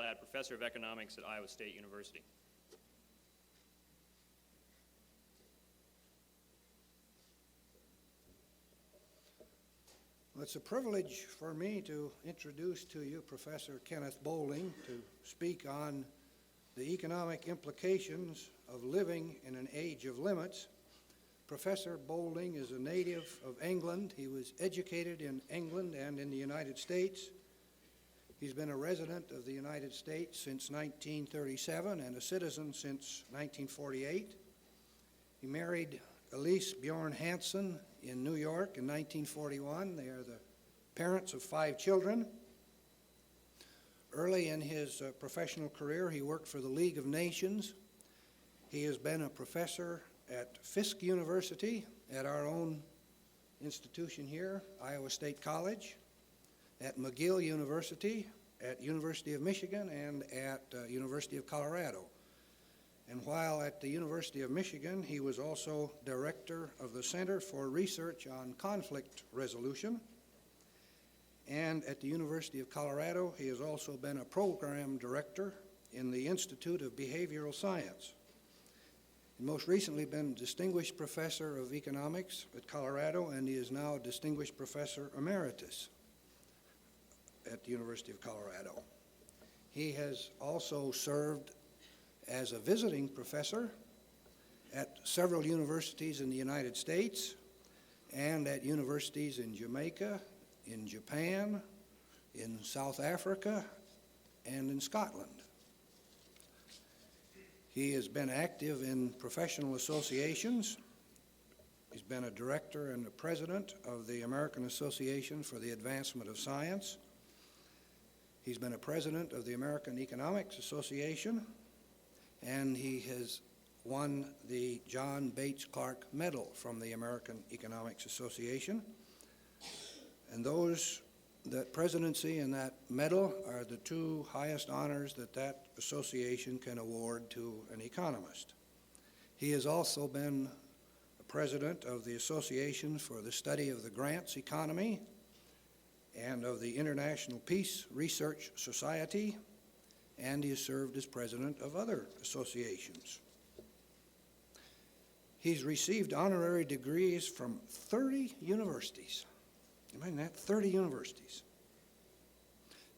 Ladd, Professor of Economics at Iowa State University. Well, it's a privilege for me to introduce to you Professor Kenneth Boulding to speak on the economic implications of living in an age of limits. Professor Boulding is a native of England. He was educated in England and in the United States. He's been a resident of the United States since 1937 and a citizen since 1948. He married Elise Bjorn Hansen in New York in 1941. They are the parents of 5 children. Early in his professional career, he worked for the League of Nations. He has been a professor at Fisk University, at our own institution here, Iowa State College, at McGill University, at University of Michigan, and at University of Colorado. And while at the University of Michigan, he was also director of the Center for Research on Conflict Resolution. And at the University of Colorado, he has also been a program director in the Institute of Behavioral Science. He most recently been Distinguished Professor of Economics at Colorado, and he is now Distinguished Professor Emeritus at the University of Colorado. He has also served as a visiting professor at several universities in the United States and at universities in Jamaica, in Japan, in South Africa, and in Scotland. He has been active in professional associations. He's been a director and a president of the American Association for the Advancement of Science. He's been a president of the American Economics Association, and he has won the John Bates Clark Medal from the American Economics Association. And that presidency and that medal are the 2 highest honors that association can award to an economist. He has also been the president of the Association for the Study of the Grants Economy and of the International Peace Research Society, and he has served as president of other associations. He's received honorary degrees from 30 universities. Imagine that, 30 universities.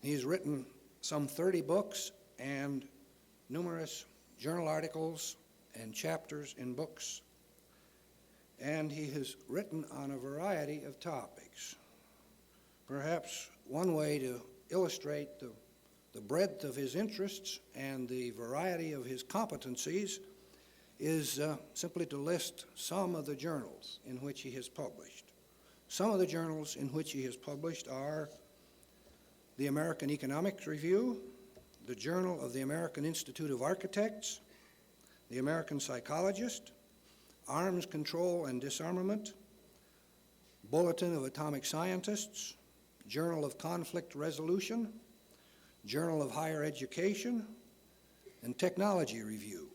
He's written some 30 books and numerous journal articles and chapters in books. And he has written on a variety of topics. Perhaps one way to illustrate the breadth of his interests and the variety of his competencies is simply to list some of the journals in which he has published. Some of the journals in which he has published are the American Economics Review, the Journal of the American Institute of Architects, the American Psychologist, Arms Control and Disarmament, Bulletin of Atomic Scientists, Journal of Conflict Resolution, Journal of Higher Education, and Technology Review.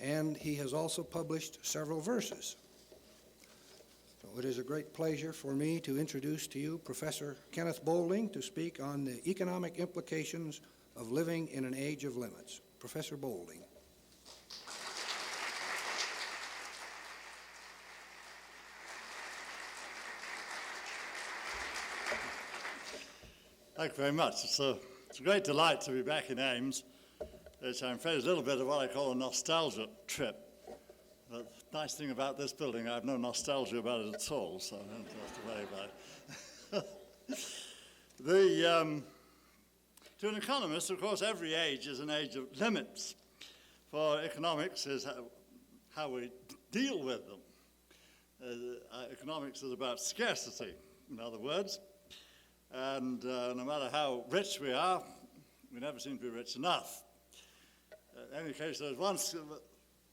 And he has also published several verses. So it is a great pleasure for me to introduce to you Professor Kenneth Boulding to speak on the economic implications of living in an age of limits. Professor Boulding. Thank you very much. It's a great delight to be back in Ames, which I'm afraid is a little bit of what I call a nostalgia trip. The nice thing about this building, I have no nostalgia about it at all, so I don't have to worry about it. To an economist, of course, every age is an age of limits. For economics is how we deal with them. Economics is about scarcity, in other words. And no matter how rich we are, we never seem to be rich enough. In any case, there's one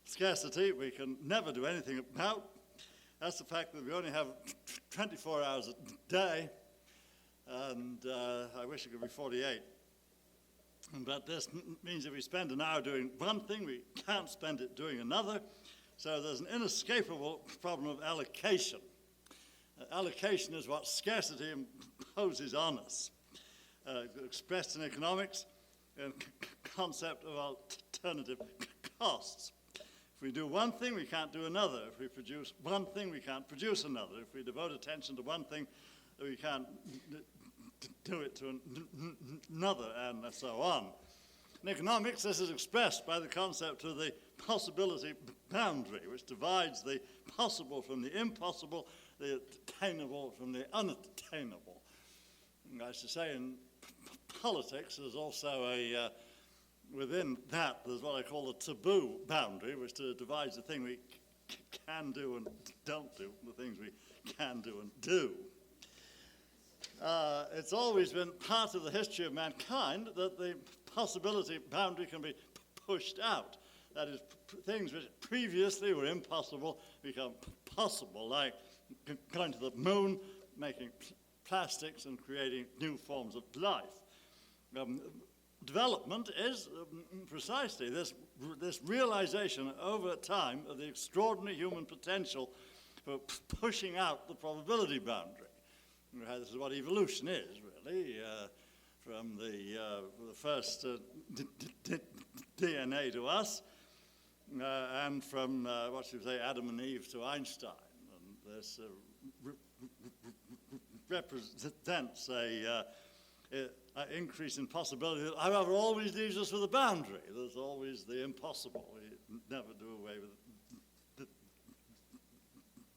scarcity we can never do anything about. That's the fact that we only have 24 hours a day, and I wish it could be 48. But this means if we spend an hour doing one thing, we can't spend it doing another. So there's an inescapable problem of allocation. Allocation is what scarcity imposes on us. Expressed in economics, concept of alternative costs. If we do one thing, we can't do another. If we produce one thing, we can't produce another. If we devote attention to one thing, we can't do it to another, and so on. In economics, this is expressed by the concept of the possibility boundary, which divides the possible from the impossible, the attainable from the unattainable. And I should say in politics, there's also within that, there's what I call the taboo boundary, which divides the thing we can do and don't do, the things we can do and do. It's always been part of the history of mankind that the possibility boundary can be pushed out. That is, things which previously were impossible become possible, like going to the moon, making plastics, and creating new forms of life. Development is precisely this realization over time of the extraordinary human potential for pushing out the probability boundary. This is what evolution is, really, from the first DNA to us, and from, what you say, Adam and Eve to Einstein. And this represents an increase in possibility that, however, always leaves us with a boundary. There's always the impossible. We never do away with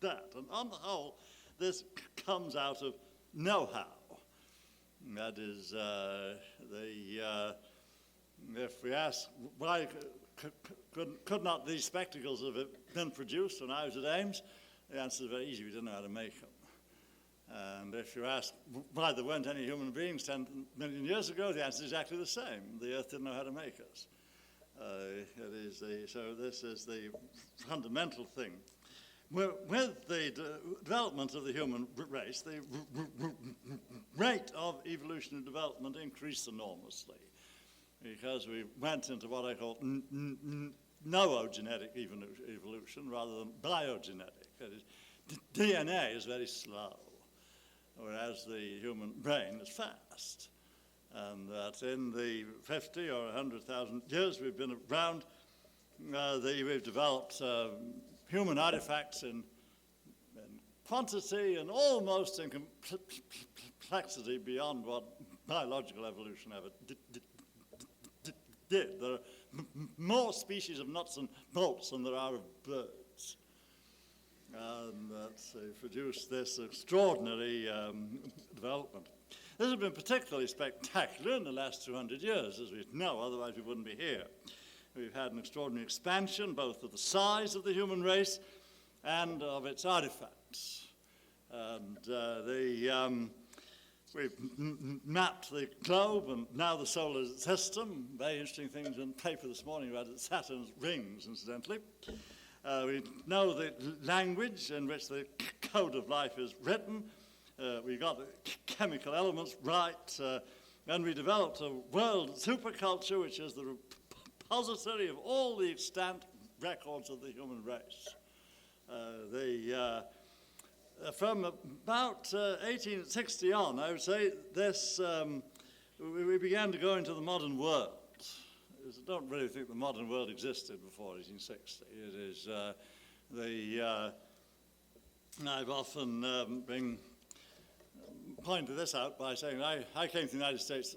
that. And on the whole, this comes out of know-how. That is, if we ask why could not these spectacles have been produced when I was at Ames, the answer is very easy: we didn't know how to make them. And if you ask why there weren't any human beings 10 million years ago, the answer is exactly the same. The Earth didn't know how to make us. So this is the fundamental thing. With the development of the human race, the rate of evolutionary development increased enormously, because we went into what I call noogenetic evolution rather than biogenetic. That is, DNA is very slow, whereas the human brain is fast. And that in the 50 or 100,000 years we've been around, we've developed human artifacts in quantity and almost in complexity beyond what biological evolution ever did. There are more species of nuts and bolts than there are of birds. And that's produced this extraordinary development. This has been particularly spectacular in the last 200 years, as we know, otherwise we wouldn't be here. We've had an extraordinary expansion, both of the size of the human race and of its artifacts. And we've mapped the globe and now the solar system. Very interesting things in the paper this morning about Saturn's rings, incidentally. We know the language in which the code of life is written. We got the chemical elements right. And we developed a world superculture, which is the repository of all the extant records of the human race. From about 1860 on, I would say, this we began to go into the modern world. I don't really think the modern world existed before 1860. It is I've often been pointed this out by saying I came to the United States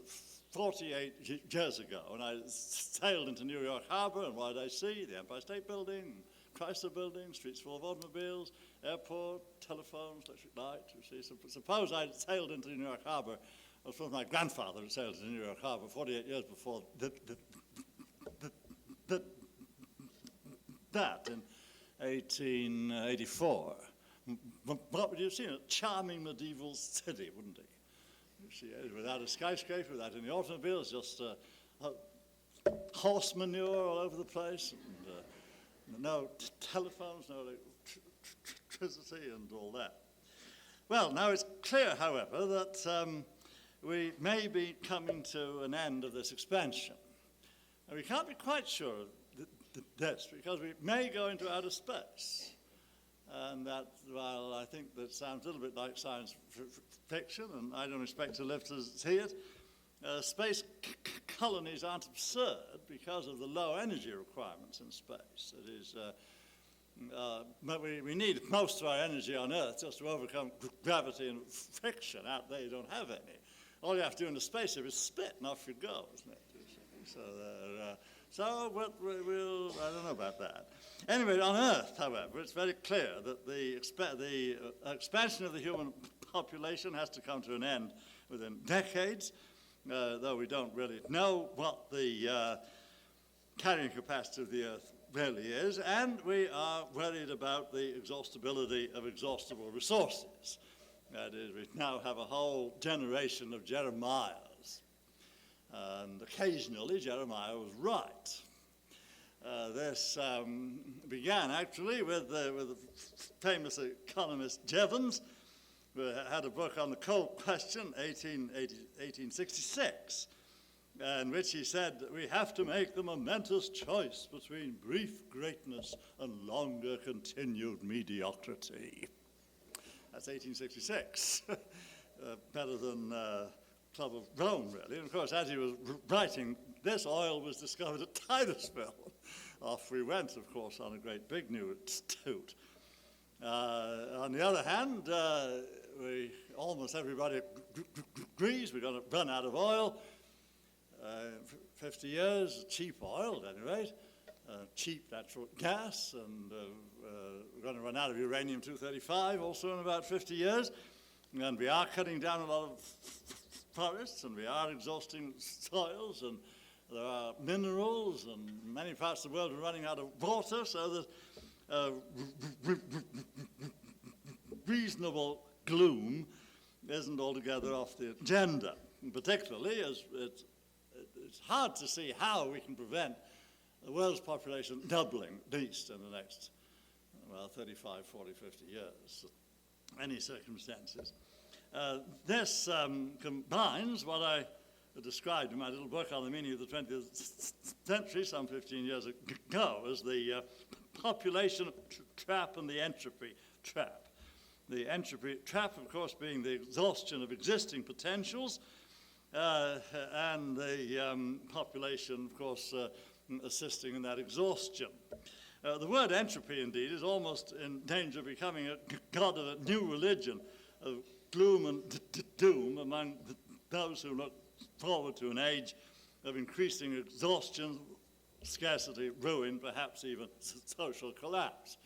48 years ago, and I sailed into New York Harbor, and what did I see? The Empire State Building, Chrysler Building, streets full of automobiles, airport, telephones, electric light. You see, suppose I'd sailed into New York Harbor. Well, suppose my grandfather had sailed into New York Harbor 48 years before that in 1884. What would you have seen? A charming medieval city, wouldn't it? You see, without a skyscraper, without any automobiles, just horse manure all over the place, and no telephones, no electricity, and all that. Well, now it's clear, however, that we may be coming to an end of this expansion. And we can't be quite sure of this, because we may go into outer space. And that, while I think that sounds a little bit like science fiction, and I don't expect to live to see it, Space colonies aren't absurd because of the low energy requirements in space. It is, but we need most of our energy on Earth just to overcome gravity and friction. Out there you don't have any. All you have to do in the spaceship is spit and off you go, isn't it? So we'll, I don't know about that. Anyway, on Earth, however, it's very clear that the expansion of the human population has to come to an end within decades, though we don't really know what the carrying capacity of the Earth really is, and we are worried about the exhaustibility of exhaustible resources. That is, we now have a whole generation of Jeremiahs, and occasionally Jeremiah was right. This began actually with the famous economist Jevons, who had a book on the coal question, 1866, in which he said that we have to make the momentous choice between brief greatness and longer continued mediocrity. That's 1866. Better than Club of Rome, really. And of course, as he was writing this, oil was discovered at Titusville. Off we went, of course, on a great big new toot. On the other hand, almost everybody agrees we're going to run out of oil. 50 years, cheap oil at any rate, cheap natural gas, and we're going to run out of uranium-235 also in about 50 years. And we are cutting down a lot of forests, and we are exhausting soils, and there are minerals, and many parts of the world are running out of water, so that reasonable gloom isn't altogether off the agenda. And particularly as it's hard to see how we can prevent the world's population doubling, at least in the next, 35, 40, 50 years, any circumstances. This combines what I described in my little book on the meaning of the 20th century some 15 years ago as the population trap and the entropy trap. The entropy trap, of course, being the exhaustion of existing potentials, and the population, of course, assisting in that exhaustion. The word entropy, indeed, is almost in danger of becoming a god of a new religion of gloom and doom among those who look forward to an age of increasing exhaustion, scarcity, ruin, perhaps even social collapse.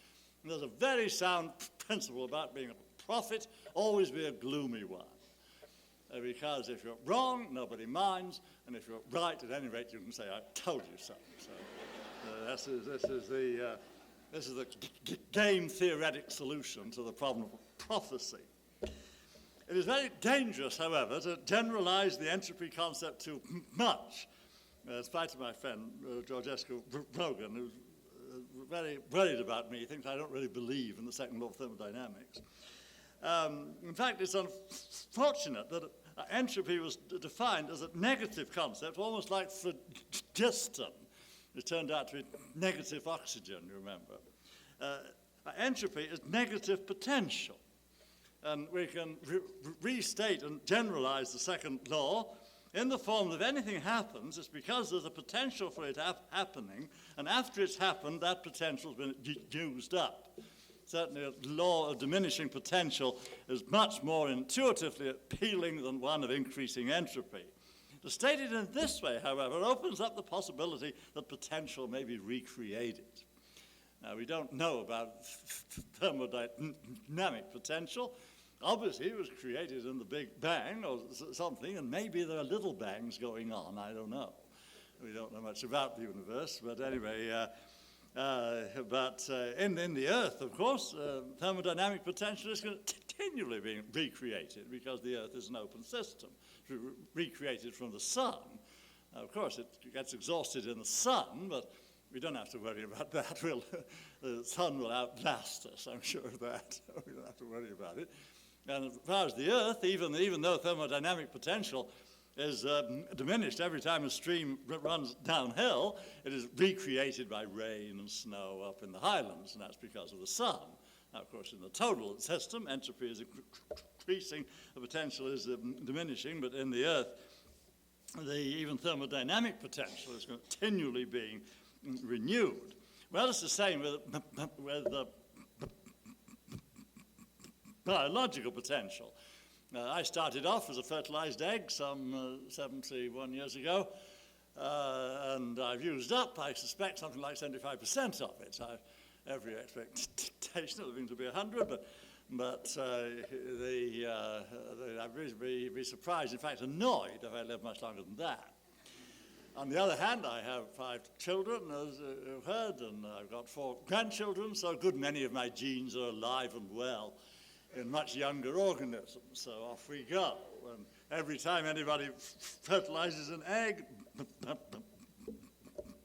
And there's a very sound principle about being a prophet, always be a gloomy one. Because if you're wrong, nobody minds, and if you're right, at any rate, you can say, I told you so. So this is the game theoretic solution to the problem of prophecy. It is very dangerous, however, to generalize the entropy concept too much. In spite of my friend, George Esco Rogan, who's very worried about me, he thinks I don't really believe in the second law of thermodynamics. In fact, it's unfortunate that entropy was defined as a negative concept, almost like phlogiston. It turned out to be negative oxygen, you remember. Entropy is negative potential. And we can restate and generalize the second law in the form that if anything happens, it's because there's a potential for it happening, and after it's happened, that potential's been used up. Certainly a law of diminishing potential is much more intuitively appealing than one of increasing entropy. To state it in this way, however, opens up the possibility that potential may be recreated. Now, we don't know about thermodynamic potential. Obviously, it was created in the Big Bang or something, and maybe there are little bangs going on. I don't know. We don't know much about the universe, but anyway, in the Earth, of course, thermodynamic potential is continually being recreated because the Earth is an open system, recreated from the sun. Now, of course, it gets exhausted in the sun, but we don't have to worry about that. The sun will outlast us, I'm sure of that. We don't have to worry about it. And as far as the Earth, even though thermodynamic potential is diminished every time a stream runs downhill, it is recreated by rain and snow up in the highlands, and that's because of the sun. Now, of course, in the total system, entropy is increasing, the potential is diminishing, but in the Earth, even thermodynamic potential is continually being renewed. Well, it's the same with the biological potential. I started off as a fertilized egg some 71 years ago, and I've used up, I suspect, something like 75% of it. I've every expectation of living to be 100, but I'd really be surprised, in fact annoyed, if I live much longer than that. On the other hand, I have 5 children, as you've heard, and I've got 4 grandchildren, so a good many of my genes are alive and well in much younger organisms. So off we go. And every time anybody fertilizes an egg,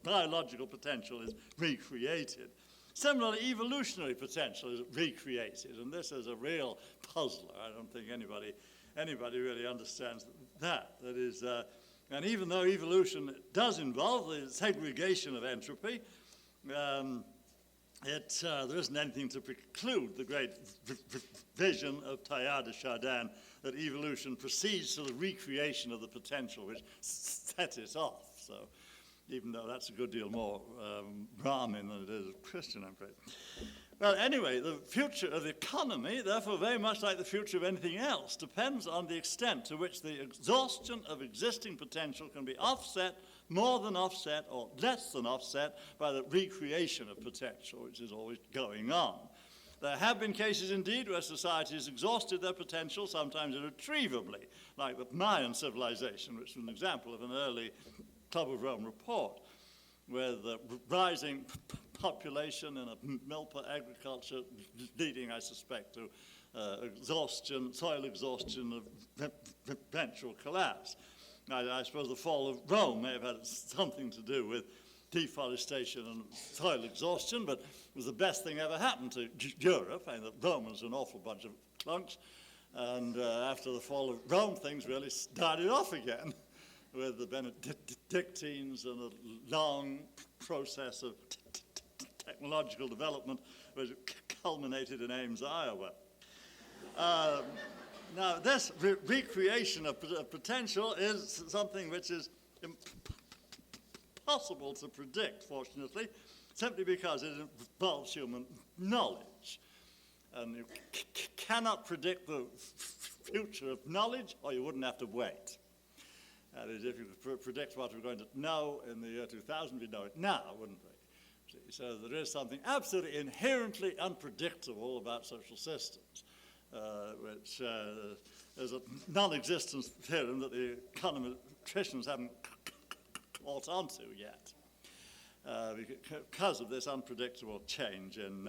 biological potential is recreated. Similarly, evolutionary potential is recreated, and this is a real puzzler. I don't think anybody really understands that. That is, and even though evolution does involve the segregation of entropy, there isn't anything to preclude the great vision of Teilhard de Chardin that evolution proceeds to the recreation of the potential which set it off. So, even though that's a good deal more Brahmin than it is Christian, I'm afraid. Well, anyway, the future of the economy, therefore very much like the future of anything else, depends on the extent to which the exhaustion of existing potential can be offset, more than offset, or less than offset by the recreation of potential, which is always going on. There have been cases, indeed, where society has exhausted their potential, sometimes irretrievably, like the Mayan civilization, which is an example of an early Club of Rome report, where the rising population and a milpa agriculture leading, I suspect, to exhaustion, soil exhaustion, of eventual collapse. I suppose the fall of Rome may have had something to do with deforestation and soil exhaustion, but it was the best thing ever happened to Europe. And the Romans were an awful bunch of clunks, and after the fall of Rome, things really started off again with the Benedictines and a long process of technological development which culminated in Ames, Iowa. Now, this recreation of potential is something which is impossible to predict, fortunately, simply because it involves human knowledge. And you cannot predict the future of knowledge, or you wouldn't have to wait. That is, if you could predict what we're going to know in the year 2000, we'd know it now, wouldn't we? So there is something absolutely inherently unpredictable about social systems, which is a non-existence theorem that the econometricians haven't caught on to yet, because of this unpredictable change in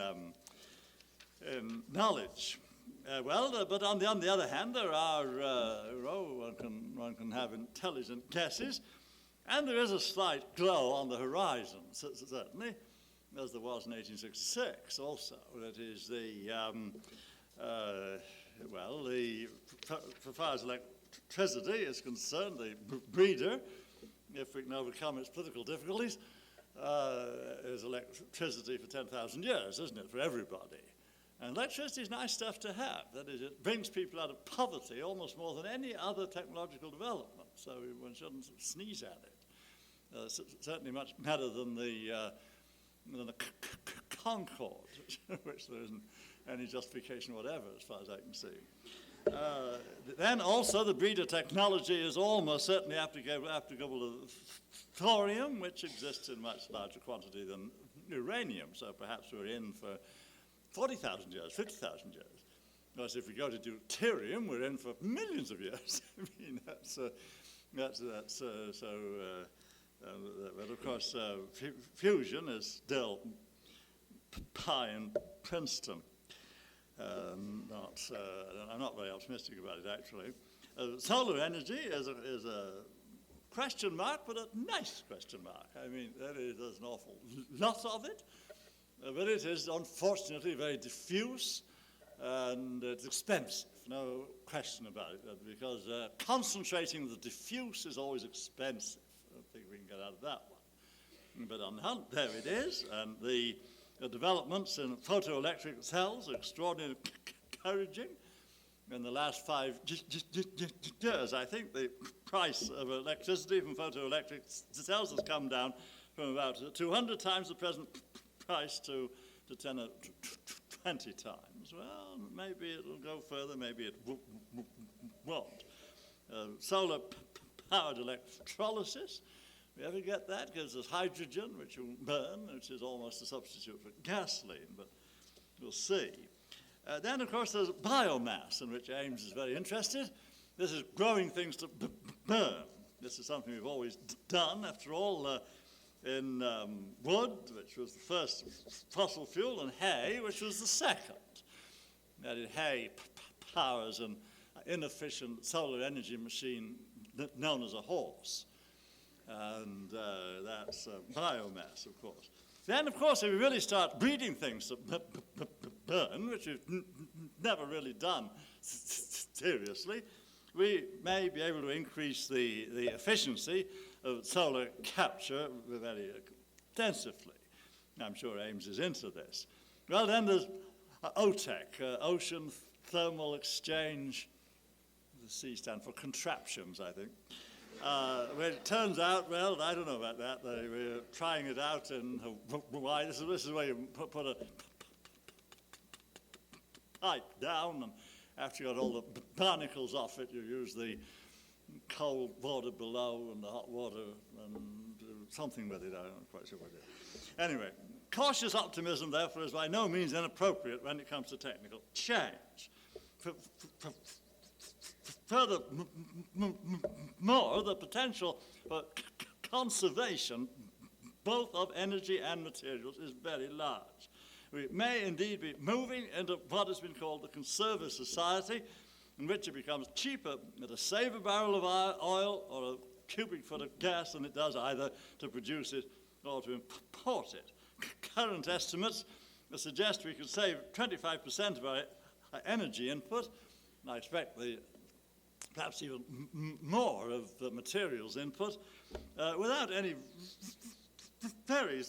knowledge. But on the other hand, there are, one can have intelligent guesses, and there is a slight glow on the horizon, certainly, as there was in 1866 also. That is so far as electricity is concerned, the breeder, if we can overcome its political difficulties, is electricity for 10,000 years, isn't it, for everybody? And electricity is nice stuff to have. That is, it brings people out of poverty almost more than any other technological development, so one shouldn't sneeze at it. Certainly much better than the Concorde, which there isn't any justification whatever as far as I can see. Then also the breeder technology is almost certainly applicable to thorium, which exists in much larger quantity than uranium, so perhaps we're in for 40,000 years, 50,000 years. Whereas if we go to deuterium, we're in for millions of years. I mean, but of course, fusion is still pie in Princeton. I'm not very optimistic about it, actually. Solar energy is a question mark, but a nice question mark. I mean, there's an awful lot of it. But it is, unfortunately, very diffuse, and it's expensive, no question about it, because concentrating the diffuse is always expensive. I don't think we can get out of that one. But on the hunt, there it is, and the developments in photoelectric cells are extraordinarily encouraging. in the last 5 years. I think the price of electricity from photoelectric cells has come down from about 200 times the present price to 10 or 20 times. Well, maybe it'll go further, maybe it won't. Solar-powered electrolysis, if we ever get that, gives us hydrogen, which will burn, which is almost a substitute for gasoline, but we'll see. Then, of course, there's biomass, in which Ames is very interested. This is growing things to burn. This is something we've always done. After all, in wood, which was the first fossil fuel, and hay, which was the second. That is, hay powers an inefficient solar energy machine known as a horse. And that's biomass, of course. Then, of course, if we really start breeding things to burn, which we've never really done seriously, we may be able to increase the efficiency of solar capture very extensively. I'm sure Ames is into this. Well, then there's OTEC, Ocean Thermal Exchange. The C stands for contraptions, I think. Well, it turns out, well, I don't know about that. We're trying it out in Hawaii. This is where you put a pipe down, and after you got all the barnacles off it, you use the cold water below and the hot water and do something with it. I'm not quite sure what it is. Anyway, cautious optimism, therefore, is by no means inappropriate when it comes to technical change. Furthermore, the potential for conservation, both of energy and materials, is very large. We may indeed be moving into what has been called the conservative society, in which it becomes cheaper to save a barrel of oil or a cubic foot of gas than it does either to produce it or to import it. Current estimates suggest we could save 25% of our energy input, and I expect perhaps even more of the materials input, without any very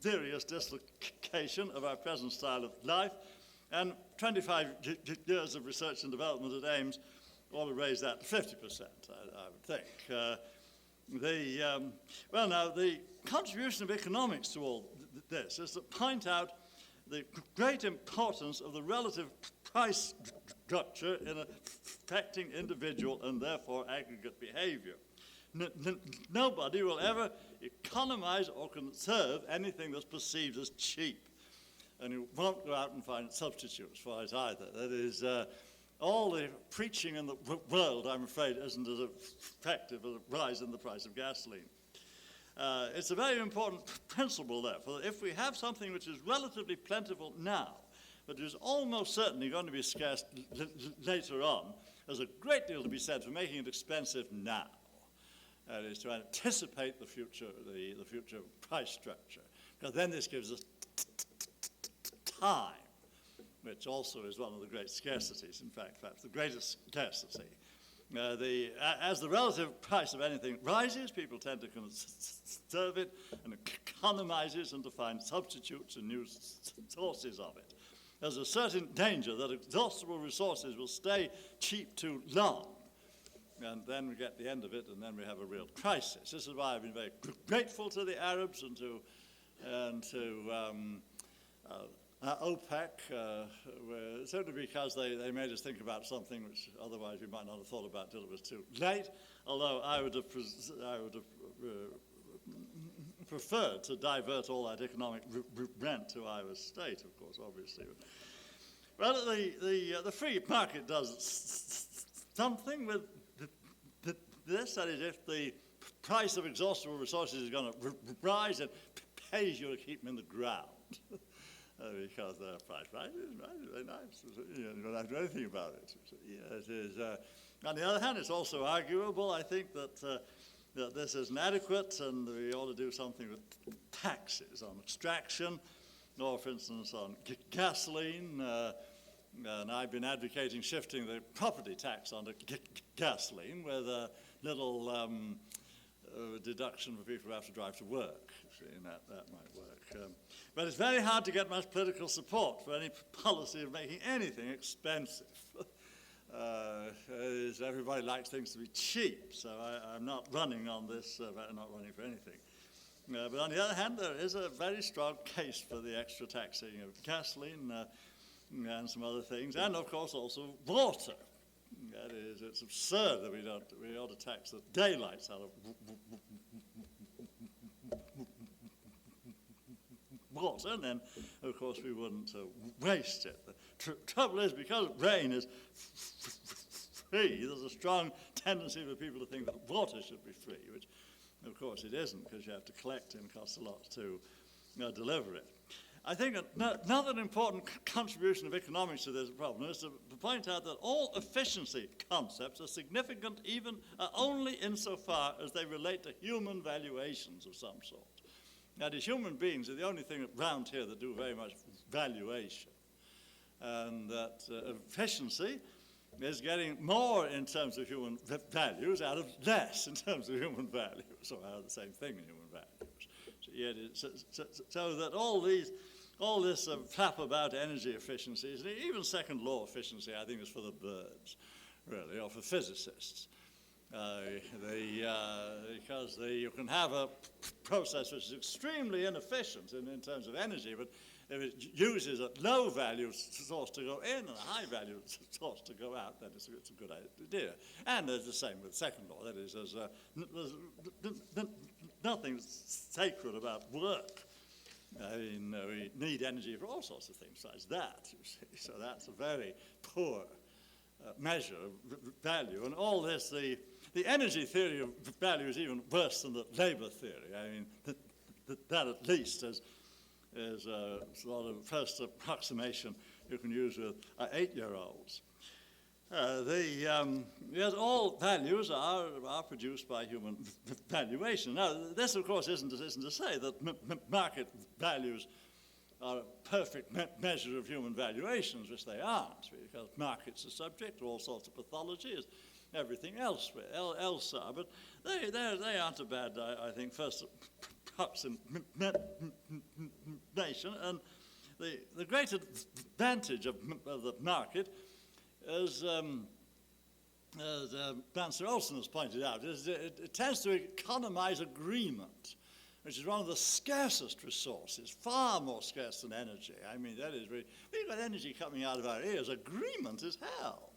serious dislocation of our present style of life, and 25 years of research and development at Ames ought to raise that to 50%, I would think. Well, now, the contribution of economics to all this is to point out the great importance of the relative price structure in affecting individual and therefore aggregate behavior. Nobody will ever economize or conserve anything that's perceived as cheap. And you won't go out and find substitutes for it either. That is, all the preaching in the world, I'm afraid, isn't as effective as a rise in the price of gasoline. It's a very important principle, therefore, that if we have something which is relatively plentiful now, but is almost certainly going to be scarce later on, there's a great deal to be said for making it expensive now. That is to anticipate the future price structure, because then this gives us time, which also is one of the great scarcities, in fact, perhaps the greatest scarcity. As the relative price of anything rises, people tend to conserve it and economize it and to find substitutes and new sources of it. There's a certain danger that exhaustible resources will stay cheap too long, and then we get the end of it, and then we have a real crisis. This is why I've been very grateful to the Arabs and to OPEC, certainly because they made us think about something which otherwise we might not have thought about until it was too late, although I would have preferred to divert all that economic rent to Iowa State, of course, obviously. Well, the free market does something with this, that is, if the price of exhaustible resources is going to rise, it pays you to keep them in the ground. Because they're price rises, very nice. You don't have to do anything about it. Yeah, it is. On the other hand, it's also arguable, I think, that this is inadequate, and we ought to do something with taxes on extraction, or, for instance, on gasoline. And I've been advocating shifting the property tax onto gasoline with a little deduction for people who have to drive to work. And that might work. But it's very hard to get much political support for any policy of making anything expensive. is everybody likes things to be cheap, so I'm not running on this, I'm not running for anything. But on the other hand, there is a very strong case for the extra taxing of gasoline and some other things, and of course also water. That is, it's absurd that we ought to tax the daylights out of water, and then, of course, we wouldn't waste it. The trouble is, because rain is free, there's a strong tendency for people to think that water should be free, which, of course, it isn't, because you have to collect it and it costs a lot to deliver it. I think another important contribution of economics to this problem is to point out that all efficiency concepts are significant even only insofar as they relate to human valuations of some sort. That is, human beings are the only thing around here that do very much valuation. And that efficiency is getting more in terms of human values out of less in terms of human values, or out of the same thing in human values. So that all this flap about energy efficiencies, even second law efficiency, I think is for the birds, really, or for physicists. Because you can have a process which is extremely inefficient in terms of energy, but if it uses a low value source to go in and a high value source to go out, then it's a good idea. And there's the same with second law. That is, there's nothing sacred about work. I mean, we need energy for all sorts of things besides that, you see. So that's a very poor measure of value. And all this, the energy theory of value is even worse than the labor theory. I mean, that at least is a sort of first approximation you can use with 8-year-olds. Yes, all values are produced by human valuation. Now, this, of course, isn't to say that market values are a perfect measure of human valuations, which they aren't, because markets are subject to all sorts of pathology, as everything else are. But they aren't a bad, I think, first approximation. And the great advantage of the market, as Dancer Olson has pointed out, is it tends to economize agreement, which is one of the scarcest resources, far more scarce than energy. I mean, that is really, we've got energy coming out of our ears. Agreement is hell.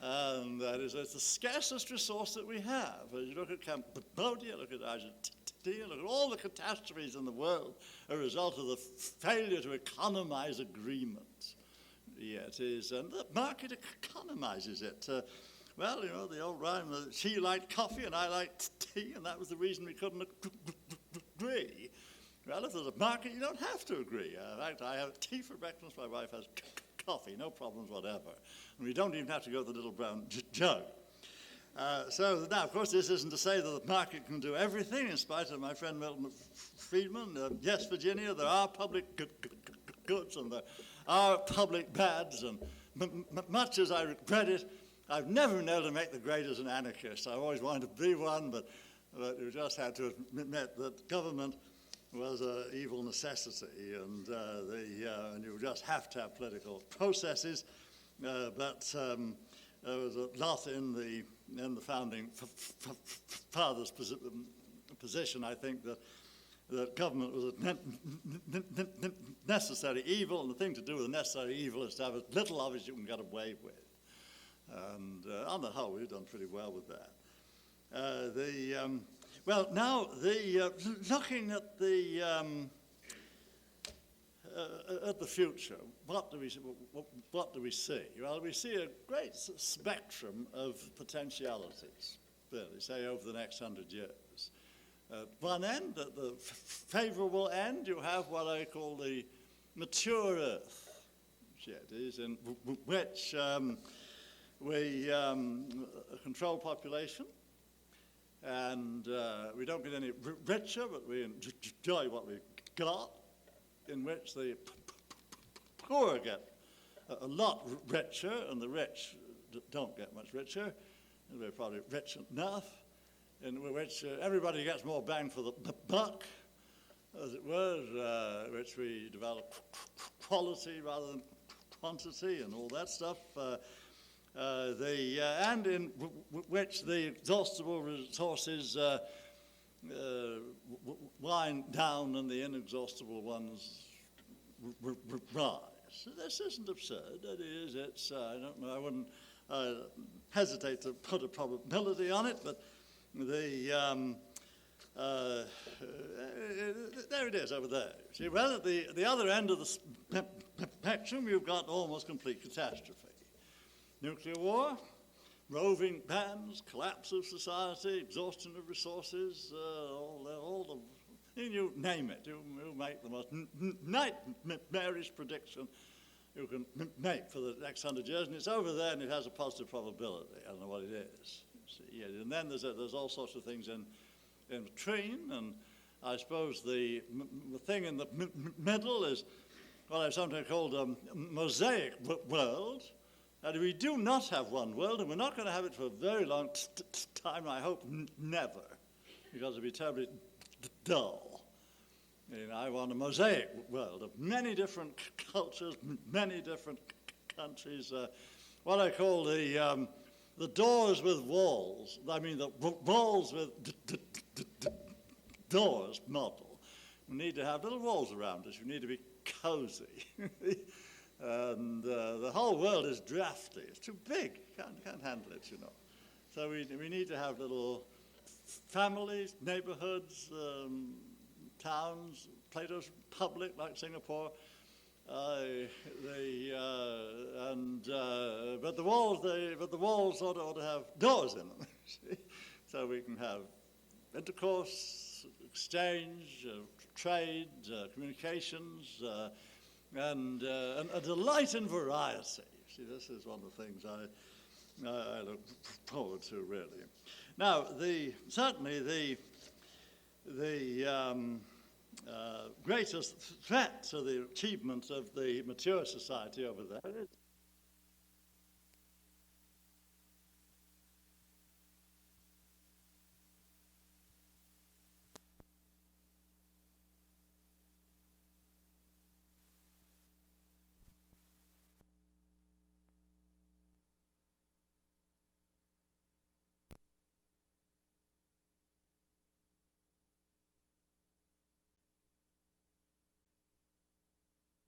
And that is, it's the scarcest resource that we have. As you look at Cambodia, look at Argentina, look at all the catastrophes in the world, a result of the failure to economize agreement. Yeah, it is, and the market economizes it. Well, you know, the old rhyme, she liked coffee and I liked tea, and that was the reason we couldn't agree. Well, if there's a market, you don't have to agree. In fact, I have tea for breakfast, my wife has coffee, no problems whatever. And we don't even have to go to the little brown jug. So now, of course, this isn't to say that the market can do everything, in spite of my friend Milton Friedman. Yes, Virginia, there are public goods and there are public bads, and much as I regret it, I've never been able to make the grade as an anarchist. I've always wanted to be one, but you just had to admit that government was an evil necessity, and you just have to have political processes. But there was a lot in the founding fathers' position, I think, that government was a necessary evil, and the thing to do with a necessary evil is to have as little of it as you can get away with. And on the whole, we've done pretty well with that. Looking at the future, what do we see? Well, we see a great spectrum of potentialities, really, say over the next 100 years. At one end, at the favorable end, you have what I call the mature Earth, in which we control population, and we don't get any richer, but we enjoy what we've got, in which the poor get a lot richer, and the rich don't get much richer, and we're probably rich enough, in which everybody gets more bang for the buck, as it were, which we develop quality rather than quantity and all that stuff. and in which the exhaustible resources wind down and the inexhaustible ones rise. So this isn't absurd. That is, it's, I don't know, I wouldn't hesitate to put a probability on it, but there it is over there. See, well, at the other end of the spectrum, you've got almost complete catastrophe. Nuclear war, roving bands, collapse of society, exhaustion of resources, all the, you name it. You make the most nightmarish prediction you can make for the next 100 years, and it's over there, and it has a positive probability. I don't know what it is. See, and then there's all sorts of things in between, and I suppose the thing in the middle is what I've sometimes called a mosaic world. And we do not have one world, and we're not going to have it for a very long time, I hope never, because it'd be terribly dull. I want a mosaic world of many different cultures, many different countries, what I call the doors with walls. I mean the walls with doors model. We need to have little walls around us. We need to be cozy. And the whole world is drafty. It's too big. Can't handle it, you know. So we need to have little families, neighborhoods, towns, Plato's Republic like Singapore. But the walls ought to have doors in them, see? So we can have intercourse, exchange, trade, communications. And a delight in variety. See, this is one of the things I look forward to, really. Now, certainly the greatest threat to the achievement of the mature society over there is